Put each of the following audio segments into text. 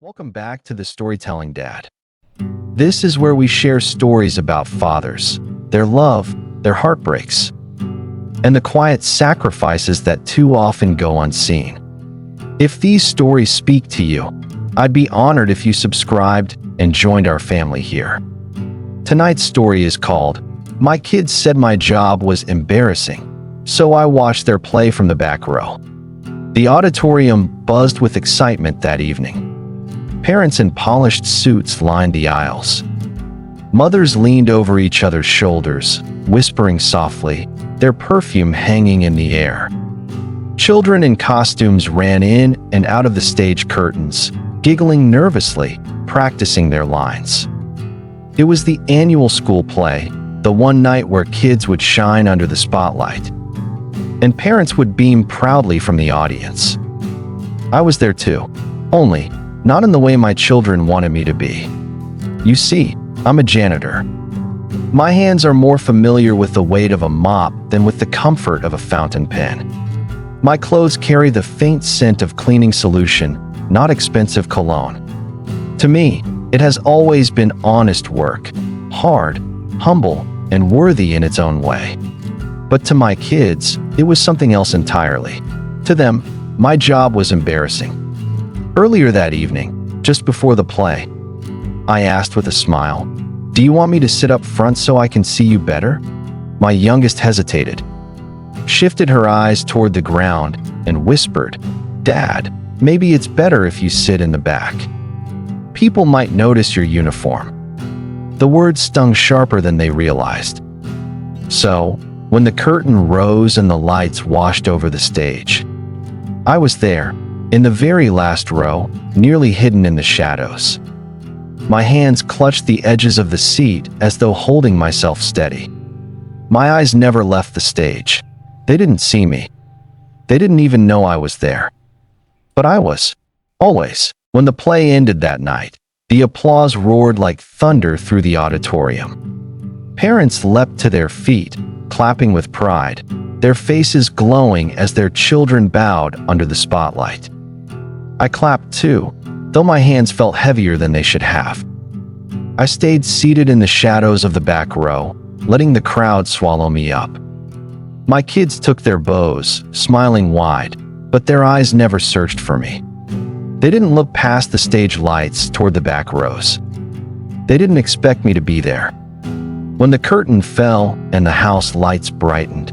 Welcome back to the Storytelling Dad. This is where we share stories about fathers, their love, their heartbreaks, and the quiet sacrifices that too often go unseen. If these stories speak to you, I'd be honored if you subscribed and joined our family here. Tonight's story is called, "My Kids Said My Job Was Embarrassing, So I Watched Their Play from the Back Row." The auditorium buzzed with excitement that evening. Parents in polished suits lined the aisles. Mothers leaned over each other's shoulders, whispering softly, their perfume hanging in the air. Children in costumes ran in and out of the stage curtains, giggling nervously, practicing their lines. It was the annual school play, the one night where kids would shine under the spotlight, and parents would beam proudly from the audience. I was there too, only not in the way my children wanted me to be. You see, I'm a janitor. My hands are more familiar with the weight of a mop than with the comfort of a fountain pen. My clothes carry the faint scent of cleaning solution, not expensive cologne. To me, it has always been honest work, hard, humble, and worthy in its own way. But to my kids, it was something else entirely. To them, my job was embarrassing. Earlier that evening, just before the play, I asked with a smile, "Do you want me to sit up front so I can see you better?" My youngest hesitated, shifted her eyes toward the ground, and whispered, "Dad, maybe it's better if you sit in the back. People might notice your uniform." The words stung sharper than they realized. So, when the curtain rose and the lights washed over the stage, I was there, in the very last row, nearly hidden in the shadows. My hands clutched the edges of the seat as though holding myself steady. My eyes never left the stage. They didn't see me. They didn't even know I was there. But I was, always. When the play ended that night, the applause roared like thunder through the auditorium. Parents leapt to their feet, clapping with pride, their faces glowing as their children bowed under the spotlight. I clapped too, though my hands felt heavier than they should have. I stayed seated in the shadows of the back row, letting the crowd swallow me up. My kids took their bows, smiling wide, but their eyes never searched for me. They didn't look past the stage lights toward the back rows. They didn't expect me to be there. When the curtain fell and the house lights brightened,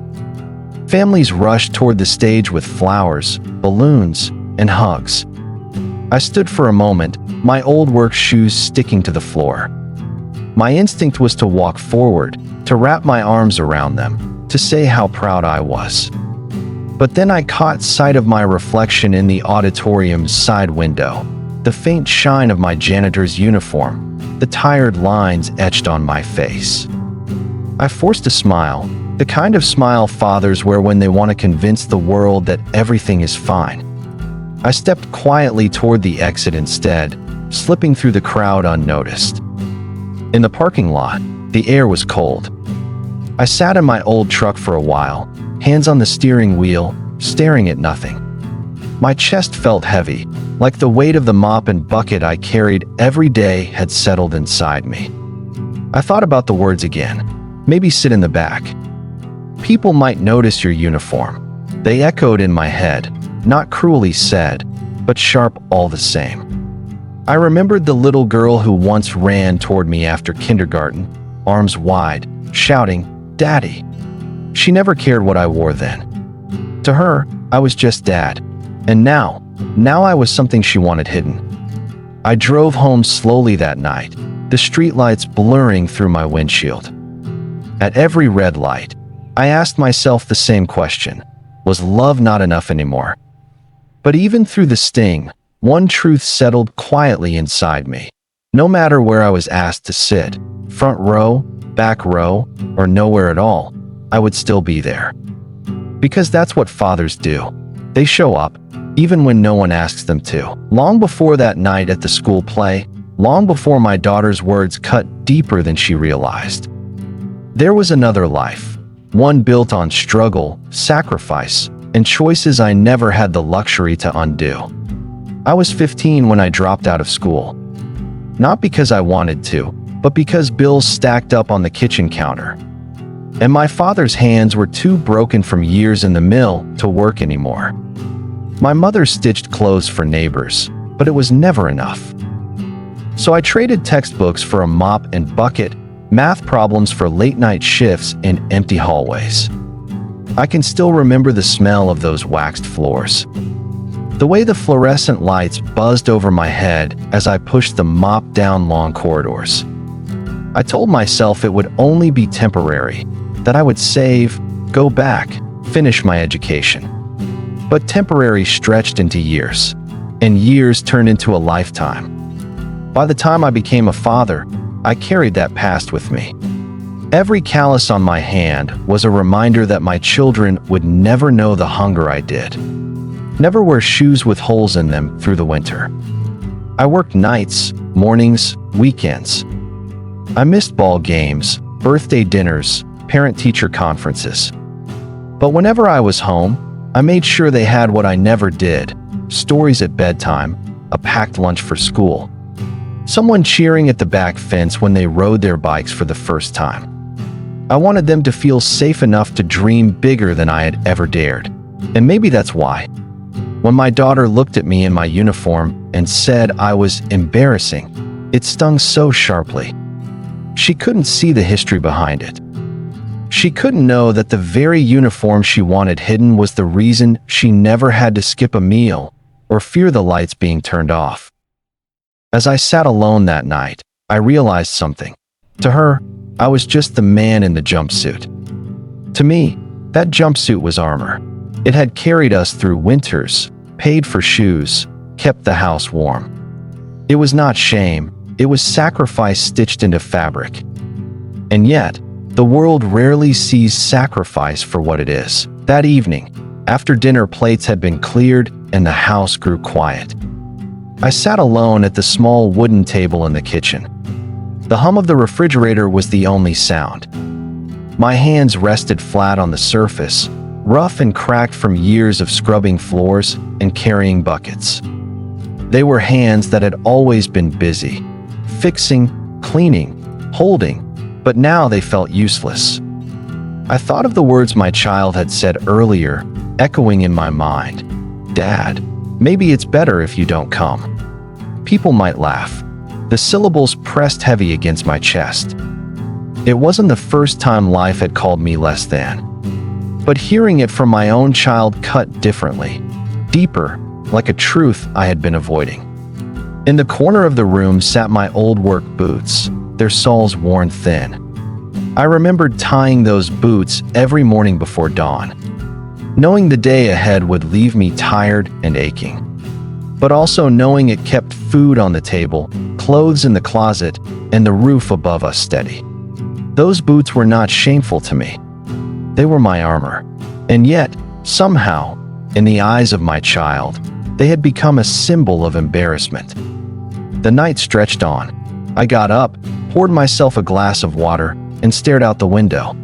families rushed toward the stage with flowers, balloons, and hugs. I stood for a moment, my old work shoes sticking to the floor. My instinct was to walk forward, to wrap my arms around them, to say how proud I was. But then I caught sight of my reflection in the auditorium's side window, the faint shine of my janitor's uniform, the tired lines etched on my face. I forced a smile, the kind of smile fathers wear when they want to convince the world that everything is fine. I stepped quietly toward the exit instead, slipping through the crowd unnoticed. In the parking lot, the air was cold. I sat in my old truck for a while, hands on the steering wheel, staring at nothing. My chest felt heavy, like the weight of the mop and bucket I carried every day had settled inside me. I thought about the words again. Maybe sit in the back. People might notice your uniform. They echoed in my head, not cruelly said, but sharp all the same. I remembered the little girl who once ran toward me after kindergarten, arms wide, shouting, "Daddy." She never cared what I wore then. To her, I was just Dad. And now I was something she wanted hidden. I drove home slowly that night, the streetlights blurring through my windshield. At every red light, I asked myself the same question. Was love not enough anymore? But even through the sting, one truth settled quietly inside me. No matter where I was asked to sit, front row, back row, or nowhere at all, I would still be there. Because that's what fathers do. They show up, even when no one asks them to. Long before that night at the school play, long before my daughter's words cut deeper than she realized, there was another life, one built on struggle, sacrifice, and choices I never had the luxury to undo. I was 15 when I dropped out of school. Not because I wanted to, but because bills stacked up on the kitchen counter. And my father's hands were too broken from years in the mill to work anymore. My mother stitched clothes for neighbors, but it was never enough. So I traded textbooks for a mop and bucket, math problems for late-night shifts in empty hallways. I can still remember the smell of those waxed floors. The way the fluorescent lights buzzed over my head as I pushed the mop down long corridors. I told myself it would only be temporary, that I would save, go back, finish my education. But temporary stretched into years, and years turned into a lifetime. By the time I became a father, I carried that past with me. Every callus on my hand was a reminder that my children would never know the hunger I did. Never wear shoes with holes in them through the winter. I worked nights, mornings, weekends. I missed ball games, birthday dinners, parent-teacher conferences. But whenever I was home, I made sure they had what I never did: stories at bedtime, a packed lunch for school, someone cheering at the back fence when they rode their bikes for the first time. I wanted them to feel safe enough to dream bigger than I had ever dared. And maybe that's why, when my daughter looked at me in my uniform and said I was embarrassing, it stung so sharply. She couldn't see the history behind it. She couldn't know that the very uniform she wanted hidden was the reason she never had to skip a meal or fear the lights being turned off. As I sat alone that night, I realized something. To her, I was just the man in the jumpsuit. To me, that jumpsuit was armor. It had carried us through winters, paid for shoes, kept the house warm. It was not shame, it was sacrifice stitched into fabric. And yet, the world rarely sees sacrifice for what it is. That evening, after dinner plates had been cleared and the house grew quiet, I sat alone at the small wooden table in the kitchen. The hum of the refrigerator was the only sound. My hands rested flat on the surface, rough and cracked from years of scrubbing floors and carrying buckets. They were hands that had always been busy, fixing, cleaning, holding, but now they felt useless. I thought of the words my child had said earlier, echoing in my mind. "Dad, maybe it's better if you don't come." People might laugh. The syllables pressed heavy against my chest. It wasn't the first time life had called me less than. But hearing it from my own child cut differently, deeper, like a truth I had been avoiding. In the corner of the room sat my old work boots, their soles worn thin. I remembered tying those boots every morning before dawn, knowing the day ahead would leave me tired and aching, but also knowing it kept food on the table, clothes in the closet, and the roof above us steady. Those boots were not shameful to me. They were my armor. And yet, somehow, in the eyes of my child, they had become a symbol of embarrassment. The night stretched on. I got up, poured myself a glass of water, and stared out the window.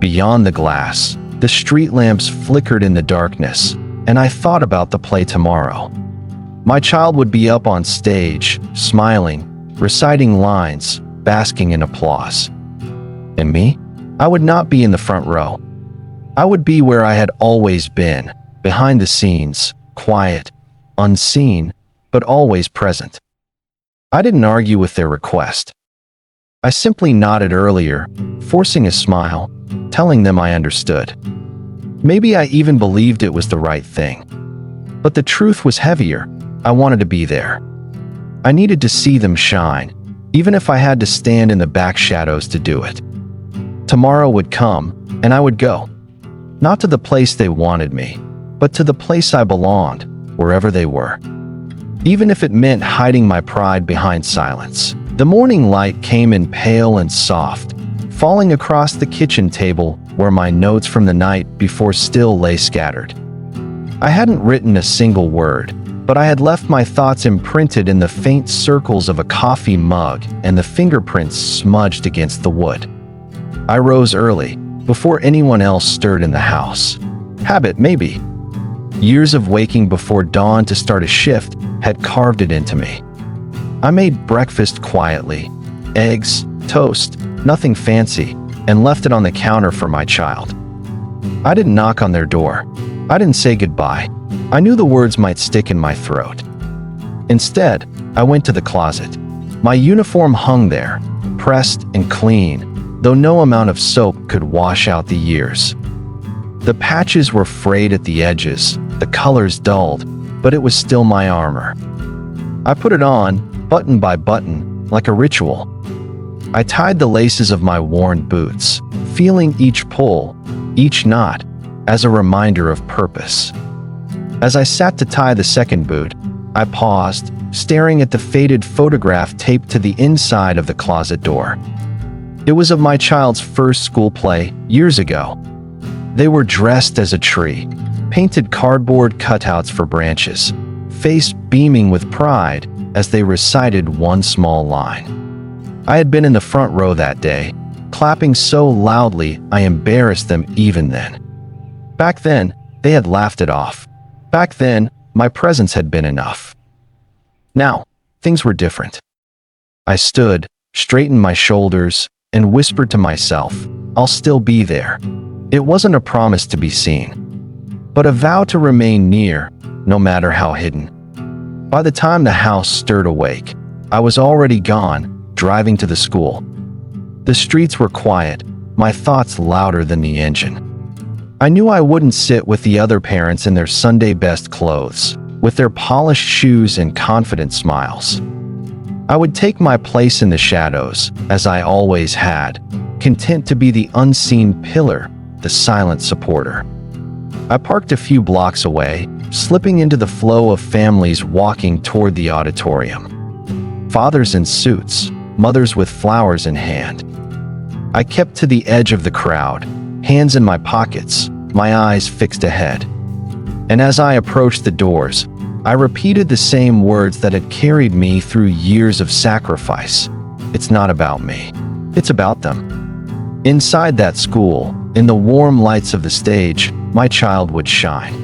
Beyond the glass, the street lamps flickered in the darkness, and I thought about the play tomorrow. My child would be up on stage, smiling, reciting lines, basking in applause. And me? I would not be in the front row. I would be where I had always been, behind the scenes, quiet, unseen, but always present. I didn't argue with their request. I simply nodded earlier, forcing a smile, telling them I understood. Maybe I even believed it was the right thing. But the truth was heavier. I wanted to be there. I needed to see them shine, even if I had to stand in the back shadows to do it. Tomorrow would come, and I would go. Not to the place they wanted me, but to the place I belonged, wherever they were. Even if it meant hiding my pride behind silence. The morning light came in pale and soft, falling across the kitchen table where my notes from the night before still lay scattered. I hadn't written a single word, but I had left my thoughts imprinted in the faint circles of a coffee mug and the fingerprints smudged against the wood. I rose early, before anyone else stirred in the house. Habit, maybe. Years of waking before dawn to start a shift had carved it into me. I made breakfast quietly, eggs, toast, nothing fancy, and left it on the counter for my child. I didn't knock on their door. I didn't say goodbye. I knew the words might stick in my throat. Instead, I went to the closet. My uniform hung there, pressed and clean, though no amount of soap could wash out the years. The patches were frayed at the edges, the colors dulled, but it was still my armor. I put it on, button by button, like a ritual. I tied the laces of my worn boots, feeling each pull, each knot, as a reminder of purpose. As I sat to tie the second boot, I paused, staring at the faded photograph taped to the inside of the closet door. It was of my child's first school play, years ago. They were dressed as a tree, painted cardboard cutouts for branches, face beaming with pride as they recited one small line. I had been in the front row that day, clapping so loudly I embarrassed them even then. Back then, they had laughed it off. Back then, my presence had been enough. Now, things were different. I stood, straightened my shoulders, and whispered to myself, I'll still be there. It wasn't a promise to be seen, but a vow to remain near, no matter how hidden. By the time the house stirred awake, I was already gone, driving to the school. The streets were quiet, my thoughts louder than the engine. I knew I wouldn't sit with the other parents in their Sunday best clothes, with their polished shoes and confident smiles. I would take my place in the shadows, as I always had, content to be the unseen pillar, the silent supporter. I parked a few blocks away, slipping into the flow of families walking toward the auditorium. Fathers in suits, mothers with flowers in hand. I kept to the edge of the crowd, hands in my pockets, my eyes fixed ahead. And as I approached the doors, I repeated the same words that had carried me through years of sacrifice. It's not about me. It's about them. Inside that school, in the warm lights of the stage, my child would shine.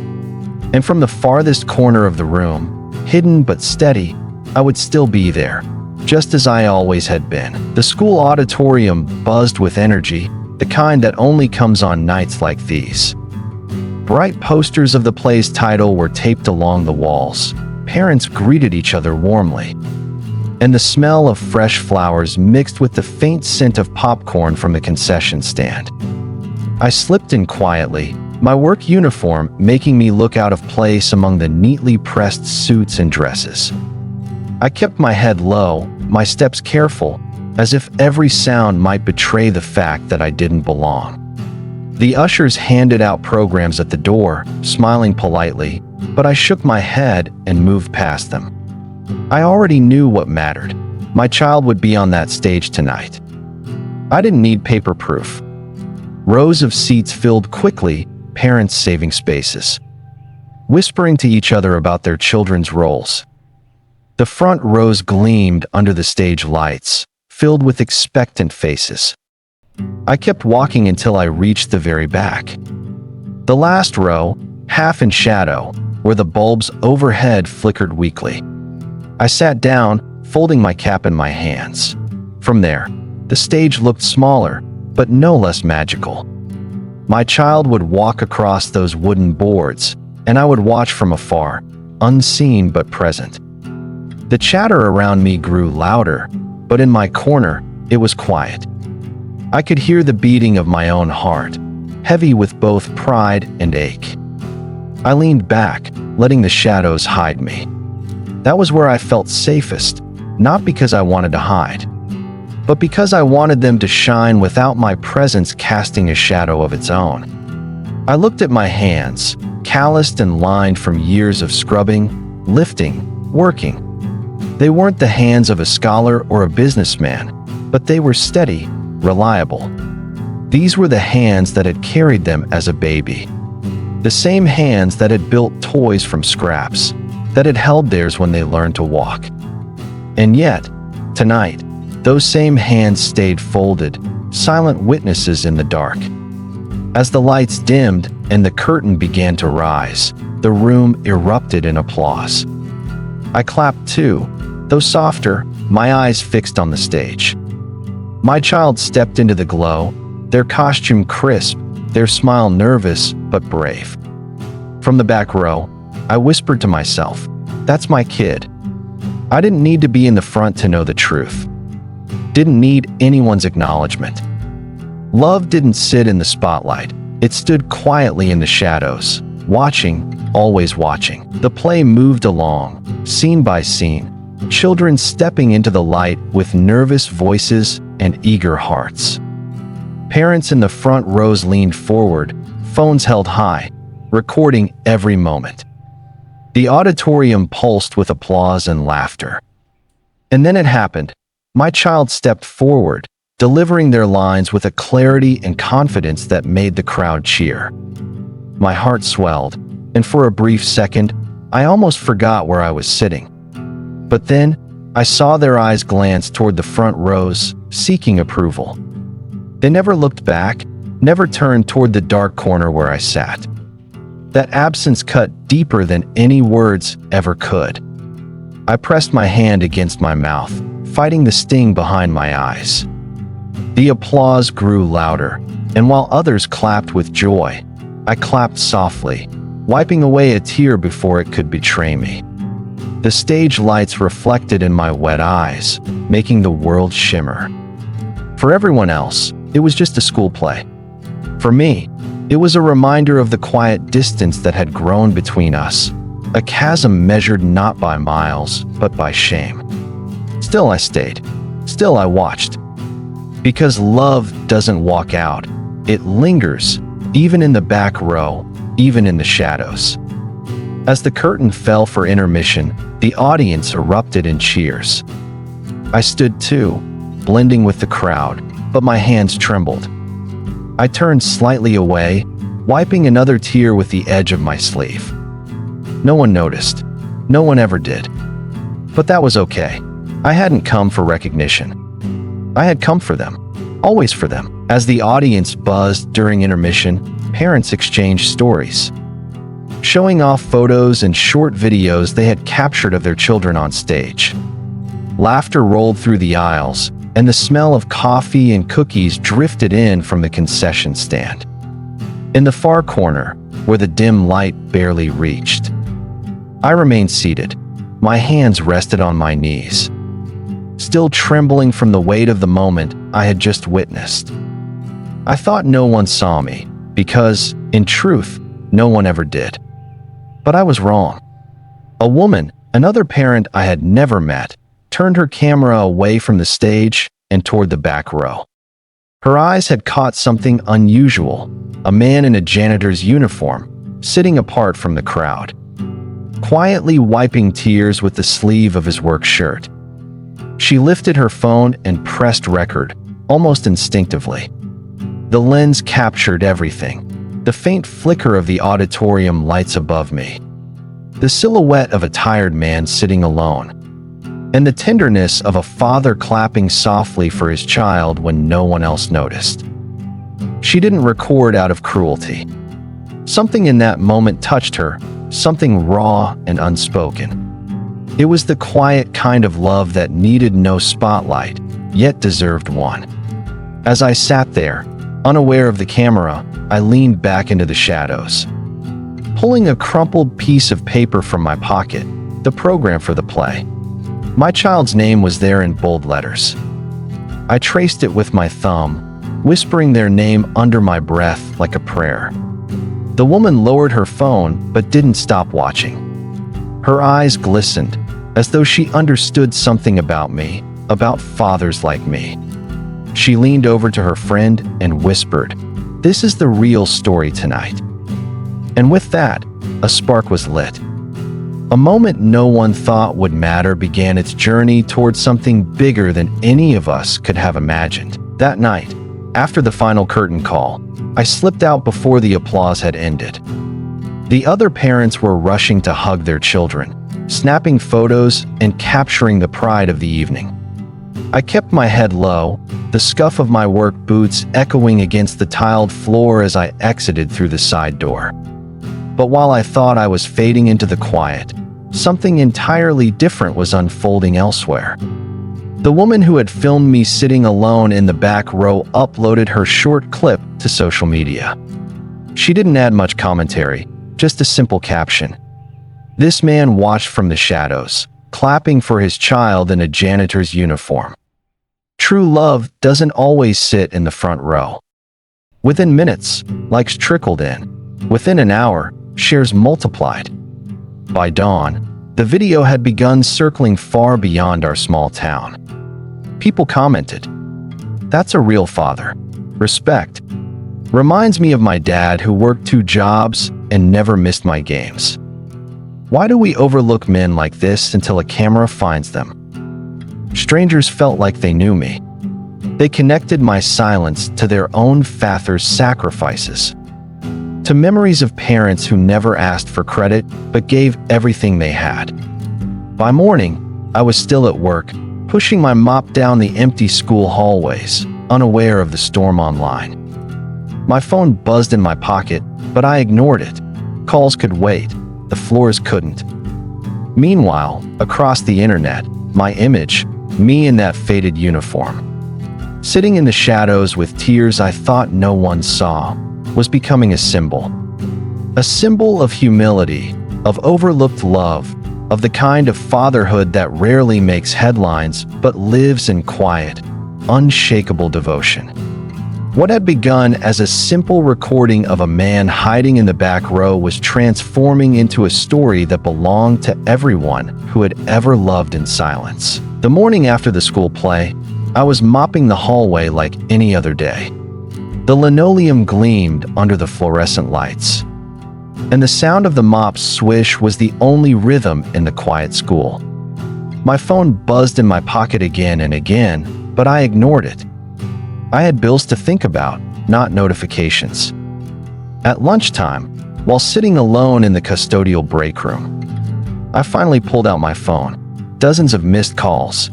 And from the farthest corner of the room, hidden but steady, I would still be there, just as I always had been. The school auditorium buzzed with energy, the kind that only comes on nights like these. Bright posters of the play's title were taped along the walls. Parents greeted each other warmly. And the smell of fresh flowers mixed with the faint scent of popcorn from the concession stand. I slipped in quietly, my work uniform making me look out of place among the neatly pressed suits and dresses. I kept my head low, my steps careful, as if every sound might betray the fact that I didn't belong. The ushers handed out programs at the door, smiling politely, but I shook my head and moved past them. I already knew what mattered. My child would be on that stage tonight. I didn't need paper proof. Rows of seats filled quickly, parents saving spaces, whispering to each other about their children's roles. The front rows gleamed under the stage lights, filled with expectant faces. I kept walking until I reached the very back. The last row, half in shadow, where the bulbs overhead flickered weakly. I sat down, folding my cap in my hands. From there, the stage looked smaller, but no less magical. My child would walk across those wooden boards, and I would watch from afar, unseen but present. The chatter around me grew louder, but in my corner, it was quiet. I could hear the beating of my own heart, heavy with both pride and ache. I leaned back, letting the shadows hide me. That was where I felt safest, not because I wanted to hide, but because I wanted them to shine without my presence casting a shadow of its own. I looked at my hands, calloused and lined from years of scrubbing, lifting, working. They weren't the hands of a scholar or a businessman, but they were steady, reliable. These were the hands that had carried them as a baby. The same hands that had built toys from scraps, that had held theirs when they learned to walk. And yet, tonight, those same hands stayed folded, silent witnesses in the dark. As the lights dimmed and the curtain began to rise, the room erupted in applause. I clapped too, though softer, my eyes fixed on the stage. My child stepped into the glow, their costume crisp, their smile nervous but brave. From the back row, I whispered to myself, "That's my kid." I didn't need to be in the front to know the truth. Didn't need anyone's acknowledgement. Love didn't sit in the spotlight. It stood quietly in the shadows, watching, always watching. The play moved along, scene by scene, children stepping into the light with nervous voices and eager hearts. Parents in the front rows leaned forward, phones held high, recording every moment. The auditorium pulsed with applause and laughter. And then it happened. My child stepped forward, delivering their lines with a clarity and confidence that made the crowd cheer. My heart swelled, and for a brief second, I almost forgot where I was sitting. But then, I saw their eyes glance toward the front rows, seeking approval. They never looked back, never turned toward the dark corner where I sat. That absence cut deeper than any words ever could. I pressed my hand against my mouth, fighting the sting behind my eyes. The applause grew louder, and while others clapped with joy, I clapped softly, wiping away a tear before it could betray me. The stage lights reflected in my wet eyes, making the world shimmer. For everyone else, it was just a school play. For me, it was a reminder of the quiet distance that had grown between us, a chasm measured not by miles, but by shame. Still I stayed. Still I watched. Because love doesn't walk out. It lingers, even in the back row, even in the shadows. As the curtain fell for intermission, the audience erupted in cheers. I stood too, blending with the crowd, but my hands trembled. I turned slightly away, wiping another tear with the edge of my sleeve. No one noticed. No one ever did. But that was okay. I hadn't come for recognition. I had come for them. Always for them. As the audience buzzed during intermission, parents exchanged stories, showing off photos and short videos they had captured of their children on stage. Laughter rolled through the aisles, and the smell of coffee and cookies drifted in from the concession stand. In the far corner, where the dim light barely reached, I remained seated. My hands rested on my knees, still trembling from the weight of the moment I had just witnessed. I thought no one saw me, because, in truth, no one ever did. But I was wrong. A woman, another parent I had never met, turned her camera away from the stage and toward the back row. Her eyes had caught something unusual, a man in a janitor's uniform, sitting apart from the crowd, quietly wiping tears with the sleeve of his work shirt. She lifted her phone and pressed record, almost instinctively. The lens captured everything. The faint flicker of the auditorium lights above me, the silhouette of a tired man sitting alone, and the tenderness of a father clapping softly for his child when no one else noticed. She didn't record out of cruelty. Something in that moment touched her, something raw and unspoken. It was the quiet kind of love that needed no spotlight, yet deserved one. As I sat there, unaware of the camera, I leaned back into the shadows, pulling a crumpled piece of paper from my pocket, the program for the play. My child's name was there in bold letters. I traced it with my thumb, whispering their name under my breath like a prayer. The woman lowered her phone but didn't stop watching. Her eyes glistened, as though she understood something about me, about fathers like me. She leaned over to her friend and whispered, "This is the real story tonight." And with that, a spark was lit. A moment no one thought would matter began its journey towards something bigger than any of us could have imagined. That night, after the final curtain call, I slipped out before the applause had ended. The other parents were rushing to hug their children, snapping photos and capturing the pride of the evening. I kept my head low, the scuff of my work boots echoing against the tiled floor as I exited through the side door. But while I thought I was fading into the quiet, something entirely different was unfolding elsewhere. The woman who had filmed me sitting alone in the back row uploaded her short clip to social media. She didn't add much commentary, just a simple caption. "This man watched from the shadows, clapping for his child in a janitor's uniform. True love doesn't always sit in the front row." Within minutes, likes trickled in. Within an hour, shares multiplied. By dawn, the video had begun circling far beyond our small town. People commented, "That's a real father. Respect. Reminds me of my dad who worked 2 jobs and never missed my games." Why do we overlook men like this until a camera finds them? Strangers felt like they knew me. They connected my silence to their own father's sacrifices, to memories of parents who never asked for credit but gave everything they had. By morning, I was still at work, pushing my mop down the empty school hallways, unaware of the storm online. My phone buzzed in my pocket, but I ignored it. Calls could wait, the floors couldn't. Meanwhile, across the internet, my image, me in that faded uniform, sitting in the shadows with tears I thought no one saw, was becoming a symbol. A symbol of humility, of overlooked love, of the kind of fatherhood that rarely makes headlines but lives in quiet, unshakable devotion. What had begun as a simple recording of a man hiding in the back row was transforming into a story that belonged to everyone who had ever loved in silence. The morning after the school play, I was mopping the hallway like any other day. The linoleum gleamed under the fluorescent lights, and the sound of the mop's swish was the only rhythm in the quiet school. My phone buzzed in my pocket again and again, but I ignored it. I had bills to think about, not notifications. At lunchtime, while sitting alone in the custodial break room, I finally pulled out my phone. Dozens of missed calls,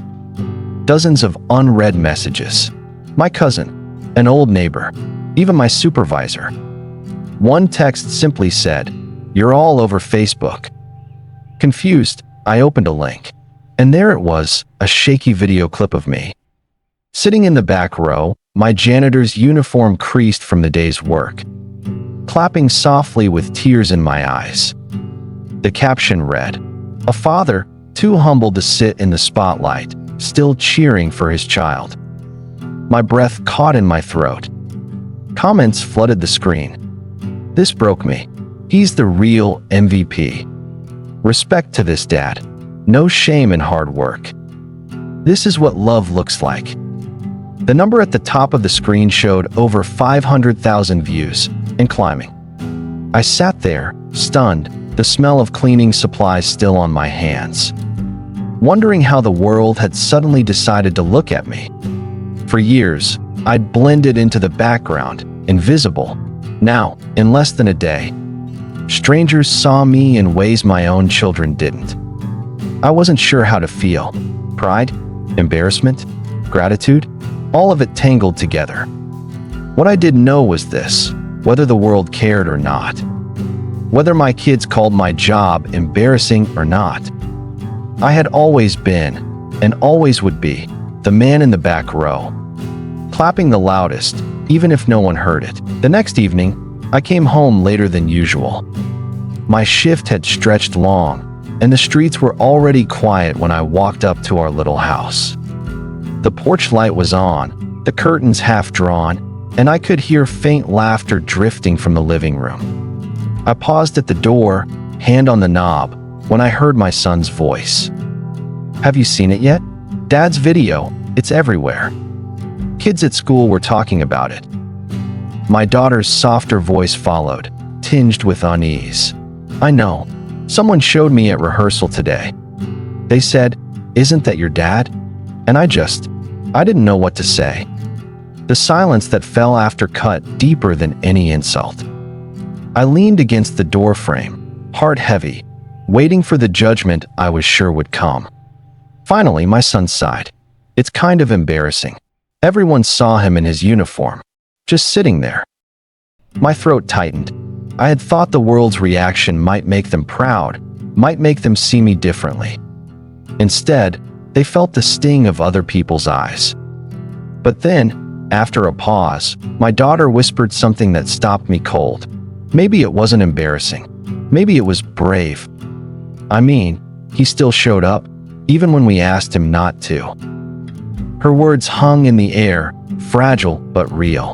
dozens of unread messages. My cousin, an old neighbor, even my supervisor. One text simply said, "You're all over Facebook." Confused, I opened a link, and there it was, a shaky video clip of me. Sitting in the back row, my janitor's uniform creased from the day's work, clapping softly with tears in my eyes. The caption read, "A father, too humble to sit in the spotlight, still cheering for his child." My breath caught in my throat. Comments flooded the screen. This broke me. He's the real MVP. Respect to this dad. No shame in hard work. This is what love looks like. The number at the top of the screen showed over 500,000 views, and climbing. I sat there, stunned, the smell of cleaning supplies still on my hands, wondering how the world had suddenly decided to look at me. For years, I'd blended into the background, invisible. Now, in less than a day, strangers saw me in ways my own children didn't. I wasn't sure how to feel. Pride, embarrassment, gratitude, all of it tangled together. What I didn't know was this: whether the world cared or not, whether my kids called my job embarrassing or not. I had always been, and always would be, the man in the back row, clapping the loudest, even if no one heard it. The next evening, I came home later than usual. My shift had stretched long, and the streets were already quiet when I walked up to our little house. The porch light was on, the curtains half drawn, and I could hear faint laughter drifting from the living room. I paused at the door, hand on the knob, when I heard my son's voice. "Have you seen it yet? Dad's video, it's everywhere." Kids at school were talking about it. My daughter's softer voice followed, tinged with unease. "I know. Someone showed me at rehearsal today. They said, 'Isn't that your dad?' And I didn't know what to say." The silence that fell after cut deeper than any insult. I leaned against the doorframe, heart heavy, waiting for the judgment I was sure would come. Finally, my son sighed. "It's kind of embarrassing. Everyone saw him in his uniform, just sitting there." My throat tightened. I had thought the world's reaction might make them proud, might make them see me differently. Instead, they felt the sting of other people's eyes. But then, after a pause, my daughter whispered something that stopped me cold. Maybe it wasn't embarrassing. Maybe it was brave. I mean, he still showed up, even when we asked him not to. Her words hung in the air, fragile but real.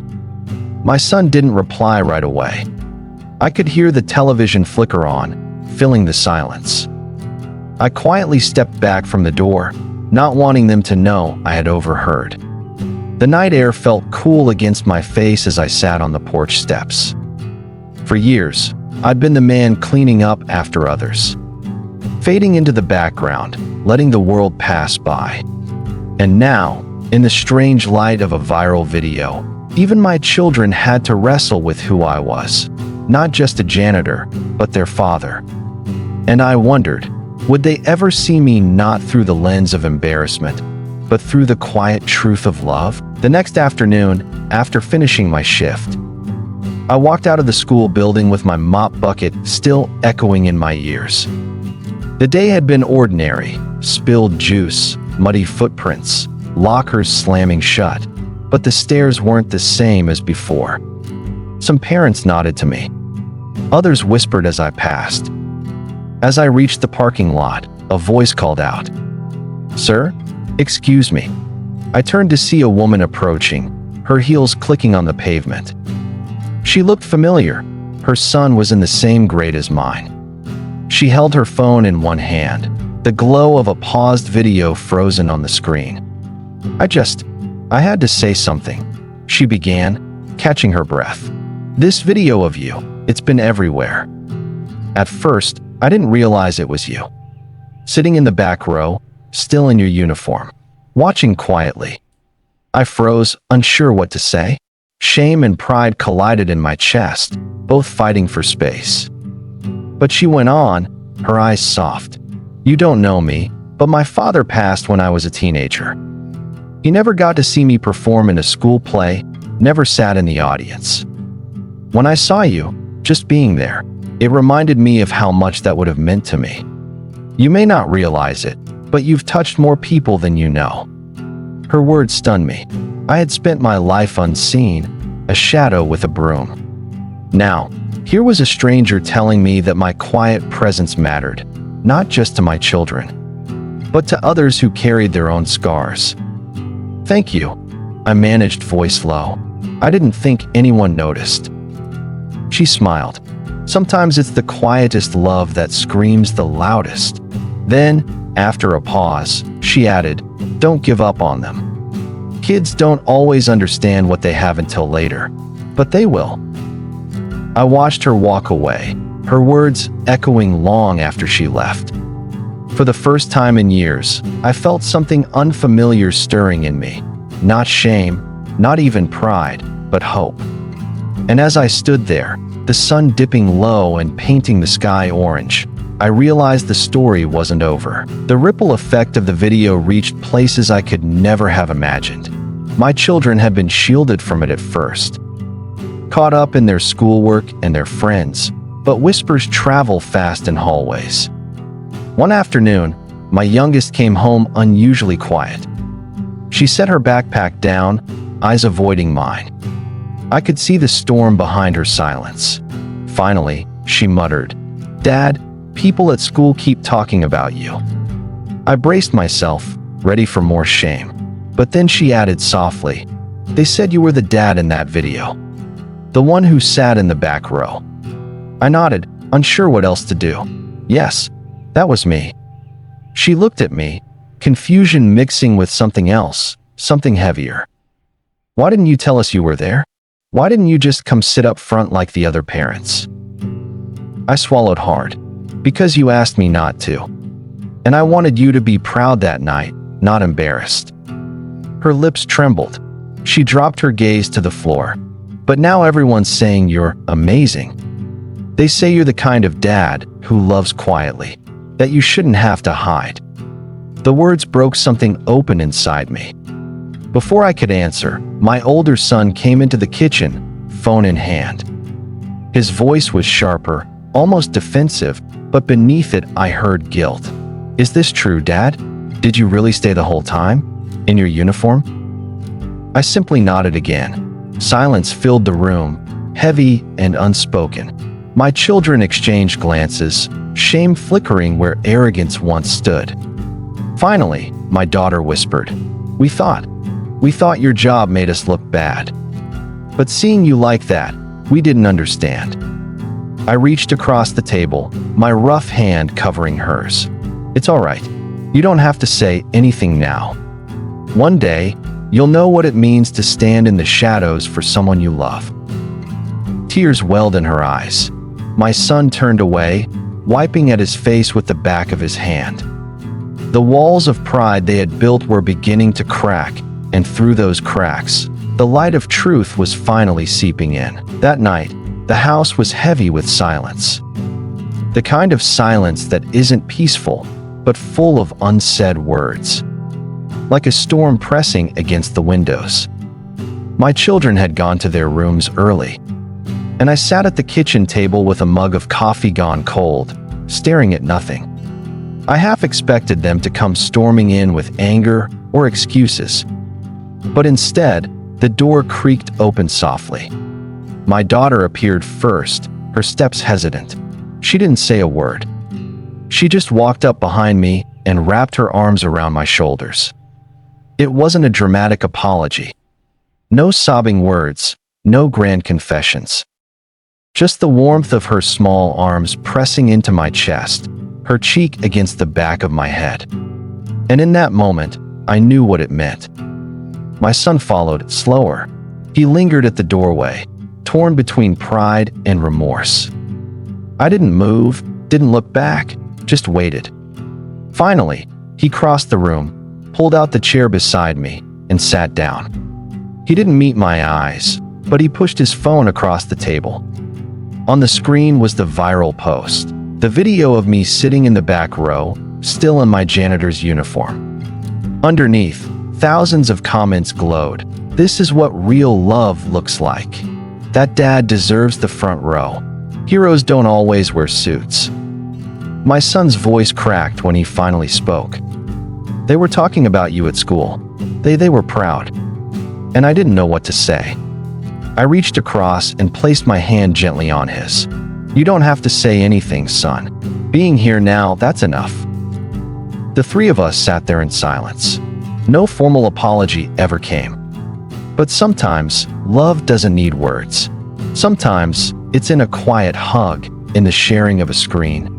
My son didn't reply right away. I could hear the television flicker on, filling the silence. I quietly stepped back from the door, not wanting them to know I had overheard. The night air felt cool against my face as I sat on the porch steps. For years, I'd been the man cleaning up after others, fading into the background, letting the world pass by. And now, in the strange light of a viral video, even my children had to wrestle with who I was, not just a janitor, but their father. And I wondered, would they ever see me not through the lens of embarrassment, but through the quiet truth of love? The next afternoon, after finishing my shift, I walked out of the school building with my mop bucket still echoing in my ears. The day had been ordinary: spilled juice, muddy footprints, lockers slamming shut. But the stairs weren't the same as before. Some parents nodded to me. Others whispered as I passed. As I reached the parking lot, a voice called out, "Sir, excuse me." I turned to see a woman approaching, her heels clicking on the pavement. She looked familiar. Her son was in the same grade as mine. She held her phone in one hand, the glow of a paused video frozen on the screen. I had to say something, she began, catching her breath. "This video of you, it's been everywhere." At first, I didn't realize it was you. Sitting in the back row, still in your uniform, watching quietly. I froze, unsure what to say. Shame and pride collided in my chest, both fighting for space. But she went on, her eyes soft. "You don't know me, but my father passed when I was a teenager. He never got to see me perform in a school play, never sat in the audience. When I saw you, just being there, it reminded me of how much that would have meant to me. You may not realize it, but you've touched more people than you know." Her words stunned me. I had spent my life unseen, a shadow with a broom. Now, here was a stranger telling me that my quiet presence mattered, not just to my children, but to others who carried their own scars. "Thank you," I managed, voice low. "I didn't think anyone noticed." She smiled. "Sometimes it's the quietest love that screams the loudest." Then, after a pause, she added, "Don't give up on them. Kids don't always understand what they have until later, but they will." I watched her walk away, her words echoing long after she left. For the first time in years, I felt something unfamiliar stirring in me. Not shame, not even pride, but hope. And as I stood there, the sun dipping low and painting the sky orange, I realized the story wasn't over. The ripple effect of the video reached places I could never have imagined. My children had been shielded from it at first, caught up in their schoolwork and their friends, but whispers travel fast in hallways. One afternoon, my youngest came home unusually quiet. She set her backpack down, eyes avoiding mine. I could see the storm behind her silence. Finally, she muttered, "Dad, people at school keep talking about you." I braced myself, ready for more shame. But then she added softly, "They said you were the dad in that video. The one who sat in the back row." I nodded, unsure what else to do. "Yes, that was me." She looked at me, confusion mixing with something else, something heavier. "Why didn't you tell us you were there? Why didn't you just come sit up front like the other parents?" I swallowed hard. "Because you asked me not to. And I wanted you to be proud that night, not embarrassed." Her lips trembled. She dropped her gaze to the floor. "But now everyone's saying you're amazing. They say you're the kind of dad who loves quietly, that you shouldn't have to hide." The words broke something open inside me. Before I could answer, my older son came into the kitchen, phone in hand. His voice was sharper, almost defensive, but beneath it I heard guilt. "Is this true, Dad? Did you really stay the whole time? In your uniform?" I simply nodded again. Silence filled the room, heavy and unspoken. My children exchanged glances, shame flickering where arrogance once stood. Finally, my daughter whispered, We thought your job made us look bad. But seeing you like that, we didn't understand." I reached across the table, my rough hand covering hers. "It's all right. You don't have to say anything now. One day, you'll know what it means to stand in the shadows for someone you love." Tears welled in her eyes. My son turned away, wiping at his face with the back of his hand. The walls of pride they had built were beginning to crack, and through those cracks, the light of truth was finally seeping in. That night, the house was heavy with silence. The kind of silence that isn't peaceful, but full of unsaid words. Like a storm pressing against the windows. My children had gone to their rooms early, and I sat at the kitchen table with a mug of coffee gone cold, staring at nothing. I half expected them to come storming in with anger or excuses. But instead, the door creaked open softly. My daughter appeared first, her steps hesitant. She didn't say a word. She just walked up behind me and wrapped her arms around my shoulders. It wasn't a dramatic apology. No sobbing words, no grand confessions. Just the warmth of her small arms pressing into my chest, her cheek against the back of my head. And in that moment, I knew what it meant. My son followed, slower. He lingered at the doorway, torn between pride and remorse. I didn't move, didn't look back, just waited. Finally, he crossed the room, pulled out the chair beside me, and sat down. He didn't meet my eyes, but he pushed his phone across the table. On the screen was the viral post, the video of me sitting in the back row, still in my janitor's uniform. Underneath, thousands of comments glowed. "This is what real love looks like. That dad deserves the front row. Heroes don't always wear suits." My son's voice cracked when he finally spoke. "They were talking about you at school. They were proud." And I didn't know what to say. I reached across and placed my hand gently on his. "You don't have to say anything, son. Being here now, that's enough." The three of us sat there in silence. No formal apology ever came. But sometimes, love doesn't need words. Sometimes, it's in a quiet hug, in the sharing of a screen.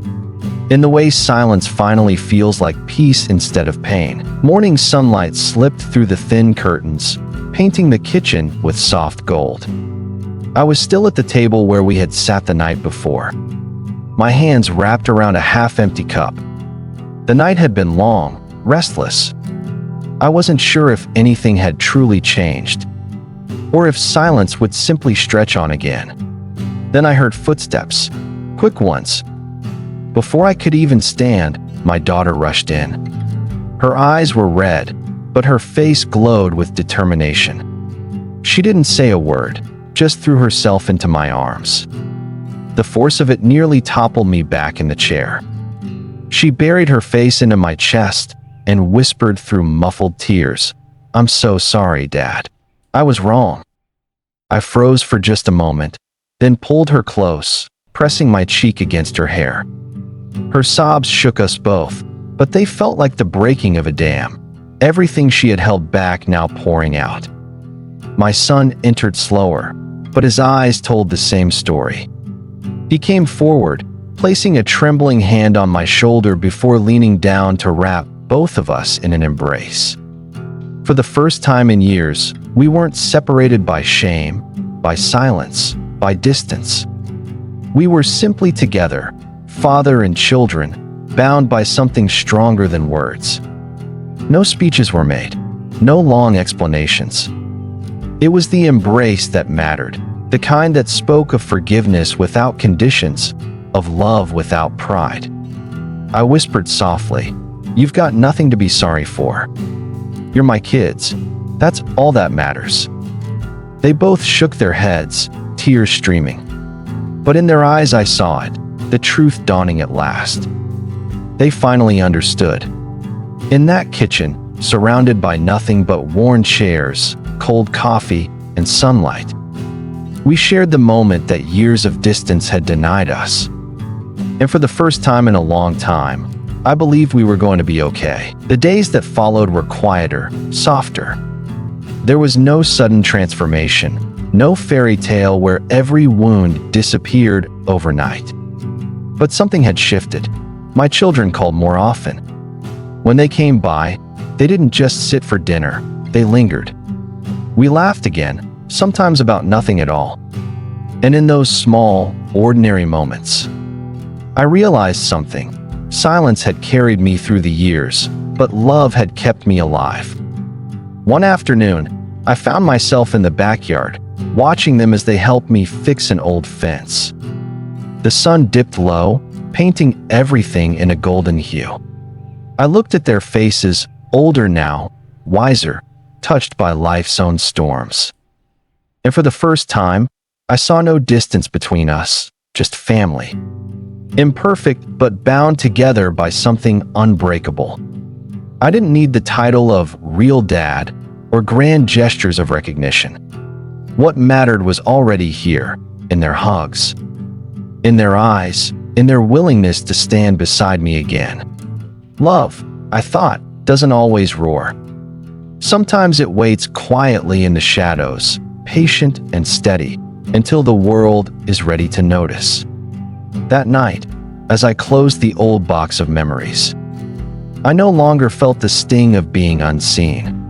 In the way silence finally feels like peace instead of pain. Morning sunlight slipped through the thin curtains, painting the kitchen with soft gold. I was still at the table where we had sat the night before. My hands wrapped around a half-empty cup. The night had been long, restless. I wasn't sure if anything had truly changed, or if silence would simply stretch on again. Then I heard footsteps, quick ones. Before I could even stand, my daughter rushed in. Her eyes were red, but her face glowed with determination. She didn't say a word, just threw herself into my arms. The force of it nearly toppled me back in the chair. She buried her face into my chest and whispered through muffled tears, "I'm so sorry, Dad. I was wrong." I froze for just a moment, then pulled her close, pressing my cheek against her hair. Her sobs shook us both, but they felt like the breaking of a dam. Everything she had held back now pouring out. My son entered slower, but his eyes told the same story. He came forward, placing a trembling hand on my shoulder before leaning down to wrap both of us in an embrace. For the first time in years, we weren't separated by shame, by silence, by distance. We were simply together, father and children, bound by something stronger than words. No speeches were made, no long explanations. It was the embrace that mattered, the kind that spoke of forgiveness without conditions, of love without pride. I whispered softly, "You've got nothing to be sorry for. You're my kids. That's all that matters." They both shook their heads, tears streaming. But in their eyes I saw it, the truth dawning at last. They finally understood. In that kitchen, surrounded by nothing but worn chairs, cold coffee, and sunlight, we shared the moment that years of distance had denied us. And for the first time in a long time, I believed we were going to be okay. The days that followed were quieter, softer. There was no sudden transformation, no fairy tale where every wound disappeared overnight. But something had shifted. My children called more often. When they came by, they didn't just sit for dinner, they lingered. We laughed again, sometimes about nothing at all. And in those small, ordinary moments, I realized something. Silence had carried me through the years, but love had kept me alive. One afternoon, I found myself in the backyard, watching them as they helped me fix an old fence. The sun dipped low, painting everything in a golden hue. I looked at their faces, older now, wiser, touched by life's own storms. And for the first time, I saw no distance between us, just family. Imperfect, but bound together by something unbreakable. I didn't need the title of real dad or grand gestures of recognition. What mattered was already here, in their hugs, in their eyes, in their willingness to stand beside me again. Love, I thought, doesn't always roar. Sometimes it waits quietly in the shadows, patient and steady, until the world is ready to notice. That night, as I closed the old box of memories, I no longer felt the sting of being unseen.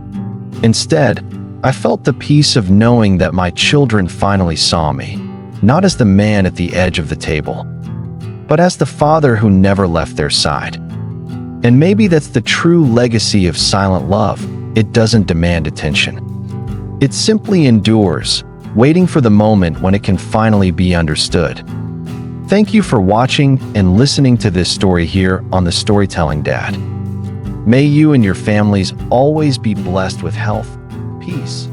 Instead, I felt the peace of knowing that my children finally saw me, not as the man at the edge of the table, but as the father who never left their side. And maybe that's the true legacy of silent love. It doesn't demand attention. It simply endures, waiting for the moment when it can finally be understood. Thank you for watching and listening to this story here on The Storytelling Dad. May you and your families always be blessed with health, peace,